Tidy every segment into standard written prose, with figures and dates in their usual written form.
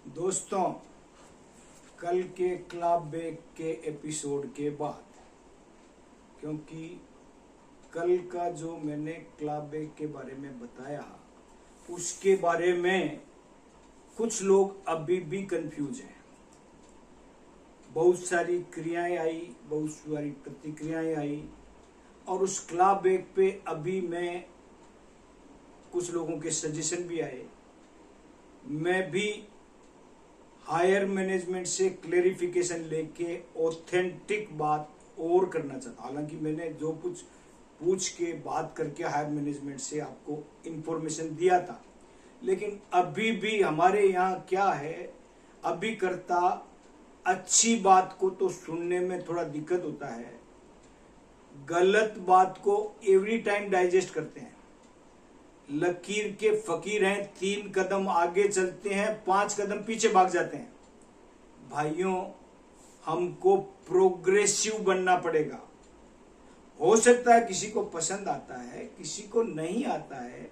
दोस्तों, कल के क्लब बेक के एपिसोड के बाद, क्योंकि कल का जो मैंने क्लब बेक के बारे में बताया उसके बारे में कुछ लोग अभी भी कंफ्यूज हैं। बहुत सारी क्रियाएं आई, बहुत सारी प्रतिक्रियाएं आई और उस क्लब बेक पे अभी मैं कुछ लोगों के सजेशन भी आए। मैं भी हायर मैनेजमेंट से क्लेरिफिकेशन लेके ऑथेंटिक बात और करना चाहता। हालांकि मैंने जो कुछ पूछ के बात करके हायर मैनेजमेंट से आपको इंफॉर्मेशन दिया था, लेकिन अभी भी हमारे यहाँ क्या है, अभी करता अच्छी बात को तो सुनने में थोड़ा दिक्कत होता है, गलत बात को एवरी टाइम डाइजेस्ट करते हैं। लकीर के फकीर हैं, 3 कदम आगे चलते हैं, 5 कदम पीछे भाग जाते हैं। भाइयों, हमको प्रोग्रेसिव बनना पड़ेगा। हो सकता है किसी को पसंद आता है, किसी को नहीं आता है,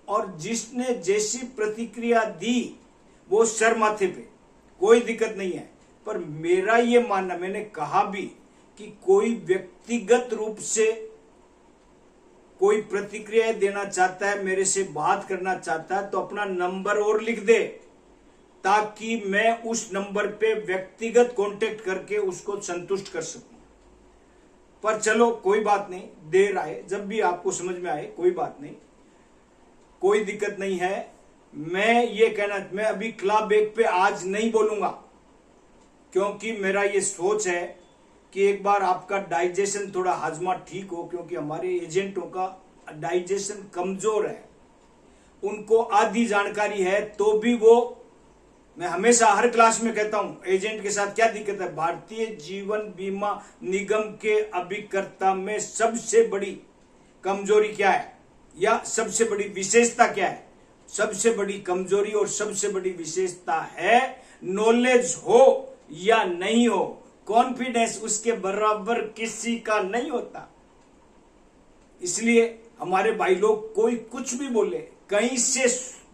और जिसने जैसी प्रतिक्रिया दी वो सर माथे पे, कोई दिक्कत नहीं है। पर मेरा ये मानना, मैंने कहा भी कि कोई व्यक्तिगत रूप से कोई प्रतिक्रिया देना चाहता है, मेरे से बात करना चाहता है, तो अपना नंबर और लिख दे ताकि मैं उस नंबर पे व्यक्तिगत कांटेक्ट करके उसको संतुष्ट कर सकूं। पर चलो कोई बात नहीं, देर आए, जब भी आपको समझ में आए कोई बात नहीं, कोई दिक्कत नहीं है। मैं ये कहना, मैं अभी क्लब बेक पे आज नहीं बोलूंगा, क्योंकि मेरा ये सोच है कि एक बार आपका डाइजेशन थोड़ा हाजमा ठीक हो, क्योंकि हमारे एजेंटों का डाइजेशन कमजोर है, उनको आधी जानकारी है तो भी वो, मैं हमेशा हर क्लास में कहता हूं, एजेंट के साथ क्या दिक्कत है। भारतीय जीवन बीमा निगम के अभिकर्ता में सबसे बड़ी कमजोरी क्या है या सबसे बड़ी विशेषता क्या है? सबसे बड़ी कमजोरी और सबसे बड़ी विशेषता है नॉलेज हो या नहीं हो, कॉन्फिडेंस उसके बराबर किसी का नहीं होता। इसलिए हमारे भाई लोग कोई कुछ भी बोले, कहीं से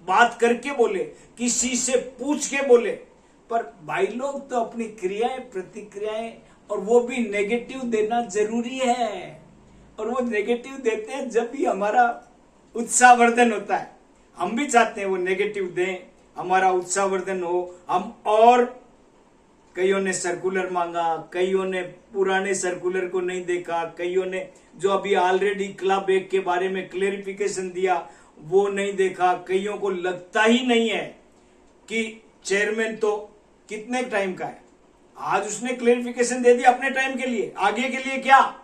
बात करके बोले, किसी से पूछ के बोले, पर भाई लोग तो अपनी क्रियाएं, प्रतिक्रियाएं, और वो भी नेगेटिव देना जरूरी है। और वो नेगेटिव देते हैं जब भी हमारा उत्साहवर्धन होता है। हम भी चाहते हैं वो नेगेटिव दें, हमारा उत्साहवर्धन हो। हम और कईयों ने सर्कुलर मांगा, कईयों ने पुराने सर्कुलर को नहीं देखा, कईयों ने जो अभी ऑलरेडी क्लब बेक के बारे में क्लेरिफिकेशन दिया वो नहीं देखा, कईयों को लगता ही नहीं है कि चेयरमैन तो कितने टाइम का है। आज उसने क्लेरिफिकेशन दे दिया अपने टाइम के लिए, आगे के लिए क्या,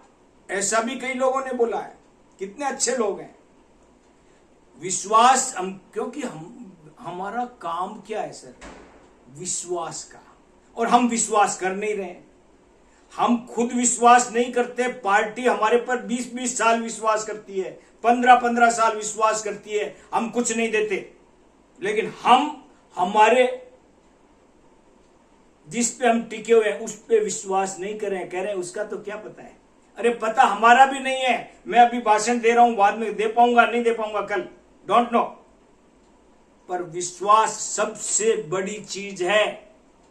ऐसा भी कई लोगों ने बोला है। कितने अच्छे लोग हैं। विश्वास, हम, क्योंकि हमारा काम क्या है सर, विश्वास का, और हम विश्वास कर नहीं रहे। हम खुद विश्वास नहीं करते, पार्टी हमारे पर 20-20 साल विश्वास करती है, 15-15 साल विश्वास करती है, हम कुछ नहीं देते। लेकिन हम हमारे जिस पे हम टिके हुए हैं उस पे विश्वास नहीं कर रहे हैं, कह रहे हैं उसका तो क्या पता है। अरे पता हमारा भी नहीं है। मैं अभी भाषण दे रहा हूं, बाद में दे पाऊंगा नहीं दे पाऊंगा कल, डोंट नो। पर विश्वास सबसे बड़ी चीज है।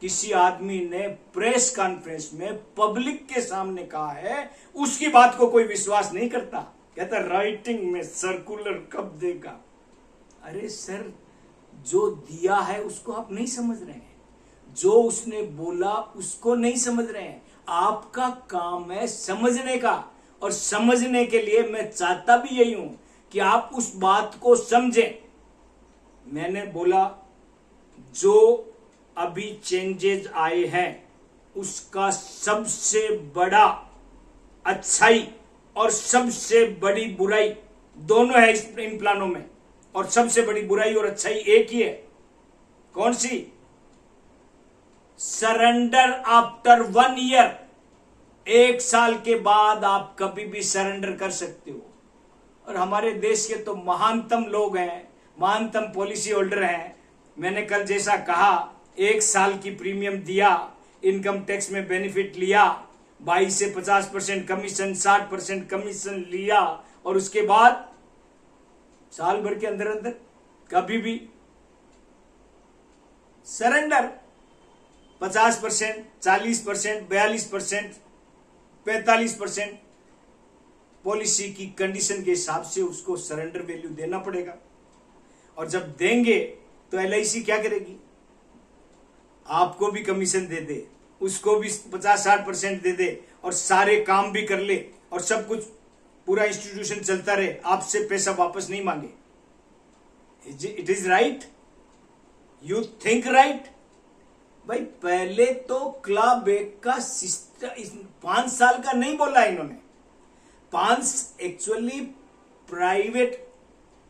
किसी आदमी ने प्रेस कॉन्फ्रेंस में पब्लिक के सामने कहा है, उसकी बात को कोई विश्वास नहीं करता, कहता राइटिंग में सर्कुलर कब देगा। अरे सर, जो दिया है उसको आप नहीं समझ रहे हैं, जो उसने बोला उसको नहीं समझ रहे हैं। आपका काम है समझने का, और समझने के लिए मैं चाहता भी यही हूं कि आप उस बात को समझें। मैंने बोला जो अभी चेंजेस आए हैं उसका सबसे बड़ा अच्छाई और सबसे बड़ी बुराई दोनों है इन प्लानों में, और सबसे बड़ी बुराई और अच्छाई एक ही है। कौन सी? Surrender after 1 year. 1 साल के बाद आप कभी भी सरेंडर कर सकते हो। और हमारे देश के तो महानतम लोग हैं, महानतम पॉलिसी होल्डर हैं। मैंने कल जैसा कहा, 1 साल की प्रीमियम दिया, इनकम टैक्स में बेनिफिट लिया, 22 से 50% कमीशन, 60% कमीशन लिया, और उसके बाद साल भर के अंदर अंदर कभी भी सरेंडर 50%, 40%, 42%, 45% पॉलिसी की कंडीशन के हिसाब से उसको सरेंडर वैल्यू देना पड़ेगा। और जब देंगे तो LIC क्या करेगी? आपको भी कमीशन दे दे, उसको भी 50-60% दे दे और सारे काम भी कर ले और सब कुछ पूरा इंस्टीट्यूशन चलता रहे, आपसे पैसा वापस नहीं मांगे। It is right? You think right? भाई पहले तो क्लब एक का सिस्टम 5 साल का नहीं बोला इन्होंने, 5 एक्चुअली प्राइवेट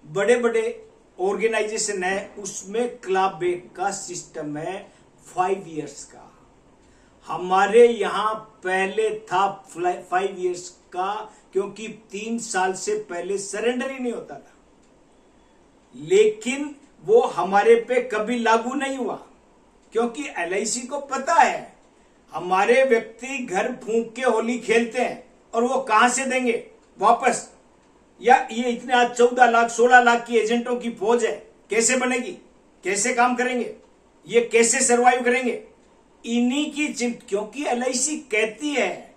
बड़े बड़े ऑर्गेनाइजेशन है, उसमें क्लब एक का सिस्टम है 5 इयर्स का। हमारे यहां पहले था 5 इयर्स का, क्योंकि 3 साल से पहले सरेंडर ही नहीं होता था। लेकिन वो हमारे पे कभी लागू नहीं हुआ, क्योंकि LIC को पता है हमारे व्यक्ति घर फूंक के होली खेलते हैं और वो कहां से देंगे वापस। या ये इतने आज 14 लाख 16 लाख की एजेंटों की फौज है, कैसे बनेगी? कैसे काम करेंगे? ये कैसे सरवाइव करेंगे? इन्हीं की चिंता, क्योंकि LIC कहती है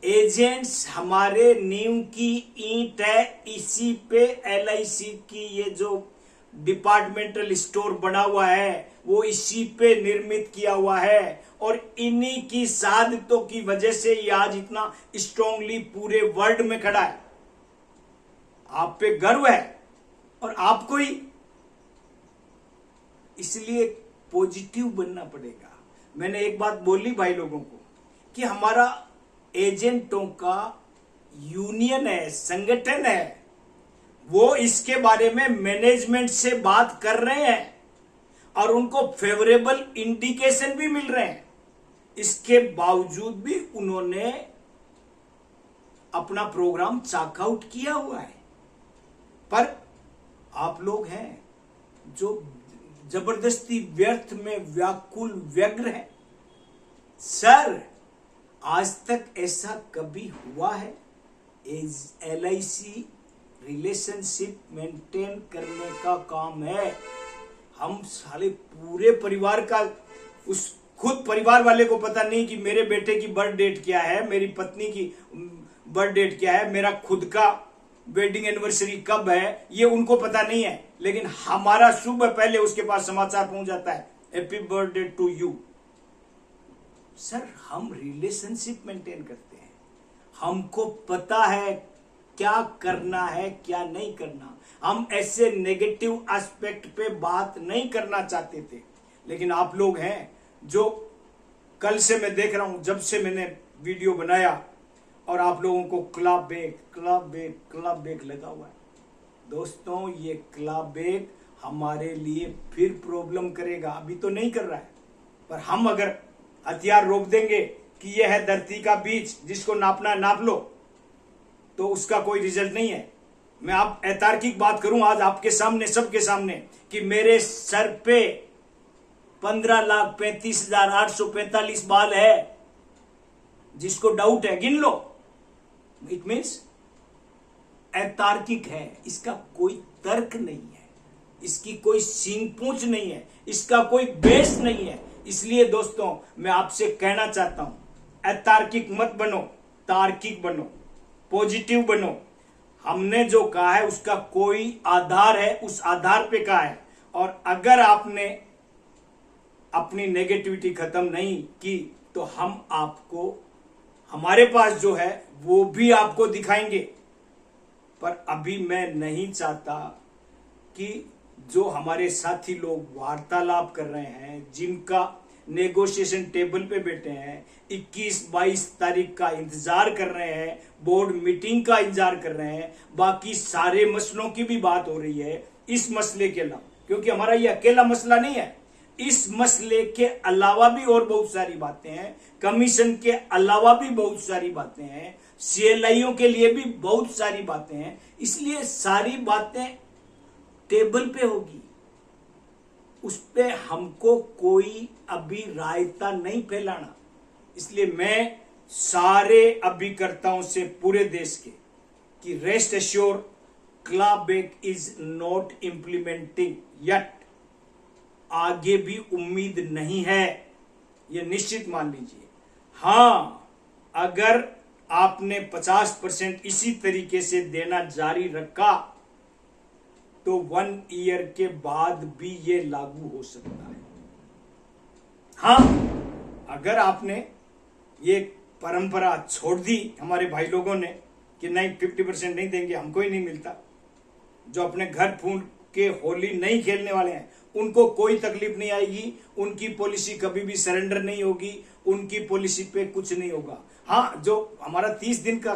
एजेंट्स हमारे नींव की ईंट है, इसी पे LIC की ये जो डिपार्टमेंटल स्टोर बना हुआ है वो इसी पे निर्मित किया हुआ है और इन्हीं की साधतों की वजह से ये आज इतना स्ट्रांगली पूरे वर्ल्ड में खड़ा है। आप पे गर्व है और आपको ही, इसलिए पॉजिटिव बनना पड़ेगा। मैंने एक बात बोली भाई लोगों को कि हमारा एजेंटों का यूनियन है, संगठन है, वो इसके बारे में मैनेजमेंट से बात कर रहे हैं और उनको फेवरेबल इंडिकेशन भी मिल रहे हैं। इसके बावजूद भी उन्होंने अपना प्रोग्राम चॉक आउट किया हुआ है। पर आप लोग हैं जो जबरदस्ती व्यर्थ में व्याकुल व्यग्र है। सर आज तक ऐसा कभी हुआ है? LIC रिलेशनशिप मेंटेन करने का काम है। हम साले पूरे परिवार का, उस खुद परिवार वाले को पता नहीं कि मेरे बेटे की बर्थ डेट क्या है, मेरी पत्नी की बर्थ डेट क्या है, मेरा खुद का वेडिंग एनिवर्सरी कब है, ये उनको पता नहीं है। लेकिन हमारा सुबह पहले उसके पास समाचार पहुंच जाता है, happy birthday to you. Sir हम रिलेशनशिप मेंटेन करते हैं, हमको पता है क्या करना है क्या नहीं करना। हम ऐसे नेगेटिव एस्पेक्ट पे बात नहीं करना चाहते थे, लेकिन आप लोग हैं जो कल से मैं देख रहा हूं, जब से मैंने वीडियो बनाया और आप लोगों को क्लब बैक लगा हुआ है। दोस्तों ये क्लब बैक हमारे लिए फिर प्रॉब्लम करेगा। अभी तो नहीं कर रहा है, पर हम अगर हथियार रोक देंगे कि यह है धरती का बीज, जिसको नापना नाप लो, तो उसका कोई रिजल्ट नहीं है। मैं आप अतार्किक बात करूं आज आपके सामने, सबके सामने, कि मेरे सर पे 15,35,845 बाल है। जिसको डाउट है गिन लो, इट मीन्स अतार्किक है, इसका कोई तर्क नहीं है, इसकी कोई सींग पूंछ नहीं है, इसका कोई बेस नहीं है। इसलिए दोस्तों मैं आपसे कहना चाहता हूं, अतार्किक मत बनो, तार्किक बनो, पॉजिटिव बनो। हमने जो कहा है उसका कोई आधार है, उस आधार पे कहा है। और अगर आपने अपनी नेगेटिविटी खत्म नहीं की तो हम आपको, हमारे पास जो है वो भी आपको दिखाएंगे। पर अभी मैं नहीं चाहता कि जो हमारे साथी लोग वार्तालाप कर रहे हैं, जिनका नेगोशिएशन टेबल पे बैठे हैं, 21-22 तारीख का इंतजार कर रहे हैं, बोर्ड मीटिंग का इंतजार कर रहे हैं, बाकी सारे मसलों की भी बात हो रही है इस मसले के अलावा, क्योंकि हमारा ये अकेला मसला नहीं है। इस मसले के अलावा भी और बहुत सारी बातें हैं, कमीशन के अलावा भी बहुत सारी बातें हैं, CLIओ के लिए भी बहुत सारी बातें हैं। इसलिए सारी बातें टेबल पे होगी, उस पे हमको कोई अभी रायता नहीं फैलाना। इसलिए मैं सारे अभिकर्ताओं से पूरे देश के कि rest assure club back is not implementing yet. आगे भी उम्मीद नहीं है, ये निश्चित मान लीजिए। हाँ, अगर आपने 50% इसी तरीके से देना जारी रखा तो 1 ईयर के बाद भी ये लागू हो सकता है। हाँ, अगर आपने ये परंपरा छोड़ दी हमारे भाई लोगों ने कि नहीं 50% नहीं देंगे, हमको ही नहीं मिलता, जो अपने घर फूंक के होली नहीं खेलने वाले हैं उनको कोई तकलीफ नहीं आएगी, उनकी पॉलिसी कभी भी सरेंडर नहीं होगी, उनकी पॉलिसी पे कुछ नहीं होगा। हाँ, जो हमारा 30 दिन का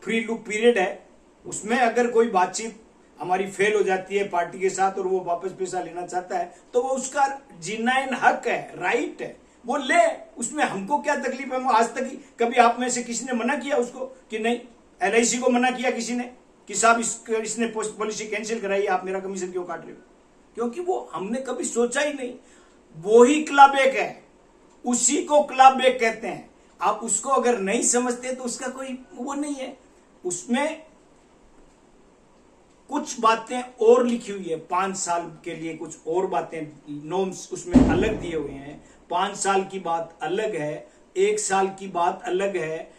फ्री लुक पीरियड है उसमें अगर कोई बातचीत हमारी फेल हो जाती है पार्टी के साथ और वो वापस पैसा लेना चाहता है तो वो उसका जिनाइन हक है, राइट है, वो ले, उसमें हमको क्या तकलीफ है। आज तक कभी आप में से किसी ने मना किया उसको कि नहीं? LIC को मना किया किसी ने कि साहब इसने पॉलिसी कैंसिल कराई, आप मेरा कमीशन क्यों काट रहे हो? क्योंकि वो हमने कभी सोचा ही नहीं। वो ही क्लब एक है, उसी को क्लब एक कहते हैं। आप उसको अगर नहीं समझते तो उसका कोई वो नहीं है। उसमें कुछ बातें और लिखी हुई है, 5 साल के लिए कुछ और बातें, नॉर्म्स उसमें अलग दिए हुए हैं। 5 साल की बात अलग है, 1 साल की बात अलग है,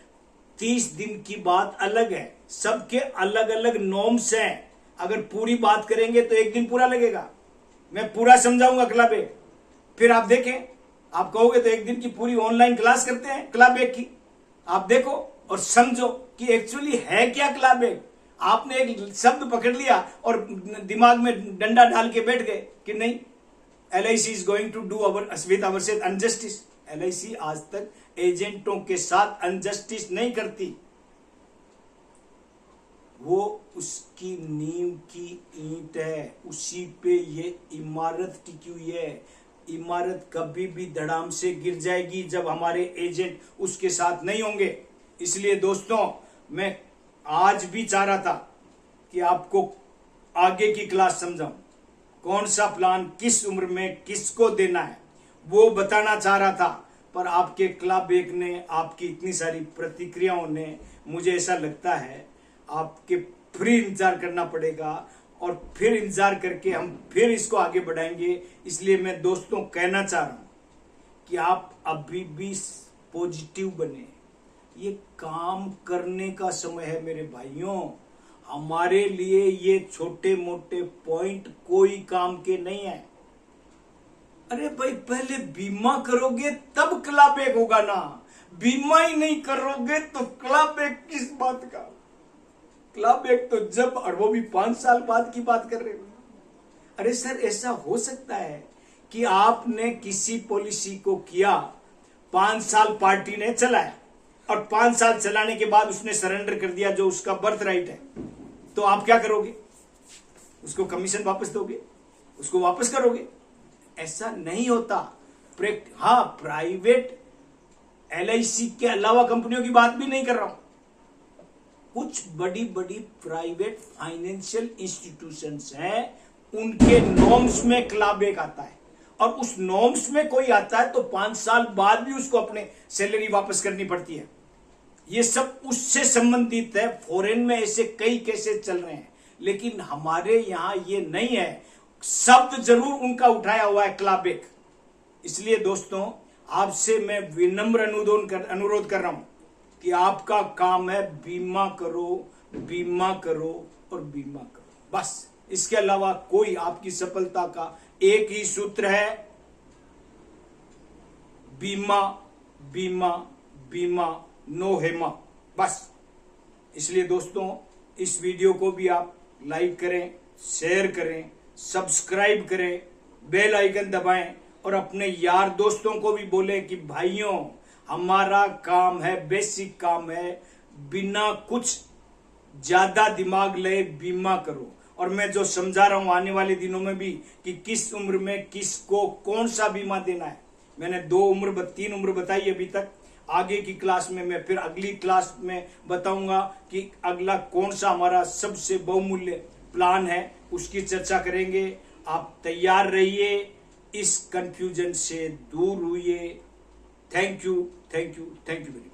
30 दिन की बात अलग है, सबके अलग अलग नॉर्म्स हैं। अगर पूरी बात करेंगे तो 1 दिन पूरा लगेगा, मैं पूरा समझाऊंगा क्लब एक, फिर आप देखें, आप कहोगे तो 1 दिन की पूरी ऑनलाइन क्लास करते हैं क्लब एक की, आप देखो और समझो कि एक्चुअली है क्या क्लब एक। आपने एक शब्द पकड़ लिया और दिमाग में डंडा डाल के बैठ गए कि नहीं LIC is going to do with our self injustice. LIC आज तक एजेंटों के साथ अनजस्टिस नहीं करती, वो उसकी नींव की ईंट है, उसी पे ये इमारत टिकी हुई है। इमारत कभी भी धड़ाम से गिर जाएगी जब हमारे एजेंट उसके साथ नहीं होंगे। इसलिए दोस्तों, मैं आज भी चाह रहा था कि आपको आगे की क्लास समझाऊं, कौन सा प्लान किस उम्र में किसको देना है वो बताना चाह रहा था, पर आपके क्लब एक ने, आपकी इतनी सारी प्रतिक्रियाओं ने, मुझे ऐसा लगता है आपके फिर इंतजार करना पड़ेगा और फिर इंतजार करके हम फिर इसको आगे बढ़ाएंगे। इसलिए मैं दोस्तों कहना चाह रहा हूं कि आप अभी भी पॉजिटिव बने, ये काम करने का समय है मेरे भाइयों। हमारे लिए ये छोटे मोटे पॉइंट कोई काम के नहीं है। अरे भाई, पहले बीमा करोगे तब क्लब एक होगा ना, बीमा ही नहीं करोगे तो क्लब एक किस बात का? क्लब एक तो जब, और वो भी 5 साल बाद की बात कर रहे हो। अरे सर, ऐसा हो सकता है कि आपने किसी पॉलिसी को किया, 5 साल पार्टी ने चलाया और 5 साल चलाने के बाद उसने सरेंडर कर दिया जो उसका बर्थ राइट है, तो आप क्या करोगे? उसको कमीशन वापस दोगे, उसको वापस करोगे? ऐसा नहीं होता। हाँ, प्राइवेट LIC के अलावा कंपनियों की बात भी नहीं कर रहा हूं, कुछ बड़ी बड़ी प्राइवेट फाइनेंशियल इंस्टीट्यूशंस हैं, उनके नॉर्म्स में क्लब एक आता है और उस नॉर्म्स में कोई आता है तो 5 साल बाद भी उसको अपने सैलरी वापस करनी पड़ती है। ये सब उससे संबंधित है। फॉरेन में ऐसे कई केसेस चल रहे हैं, लेकिन हमारे यहां ये नहीं है। शब्द जरूर उनका उठाया हुआ है क्लब एक। इसलिए दोस्तों, आपसे मैं विनम्र अनुरोध कर रहा हूं कि आपका काम है बीमा करो, बीमा करो और बीमा करो, बस। इसके अलावा कोई, आपकी सफलता का एक ही सूत्र है, बीमा बीमा बीमा, नो हेमा, बस। इसलिए दोस्तों, इस वीडियो को भी आप लाइक करें, शेयर करें, सब्सक्राइब करें, बेल आइकन दबाएं और अपने यार दोस्तों को भी बोलें कि भाइयों, हमारा काम है, बेसिक काम है, बिना कुछ ज्यादा दिमाग ले बीमा करो। और मैं जो समझा रहा हूं आने वाले दिनों में भी कि किस उम्र में किसको कौन सा बीमा देना है, मैंने 3 उम्र बताई अभी तक। आगे की क्लास में मैं फिर अगली क्लास में बताऊंगा कि अगला कौन सा हमारा सबसे बहुमूल्य प्लान है, उसकी चर्चा करेंगे। आप तैयार रहिए, इस कंफ्यूजन से दूर हुइए। Thank you, thank you, thank you very much.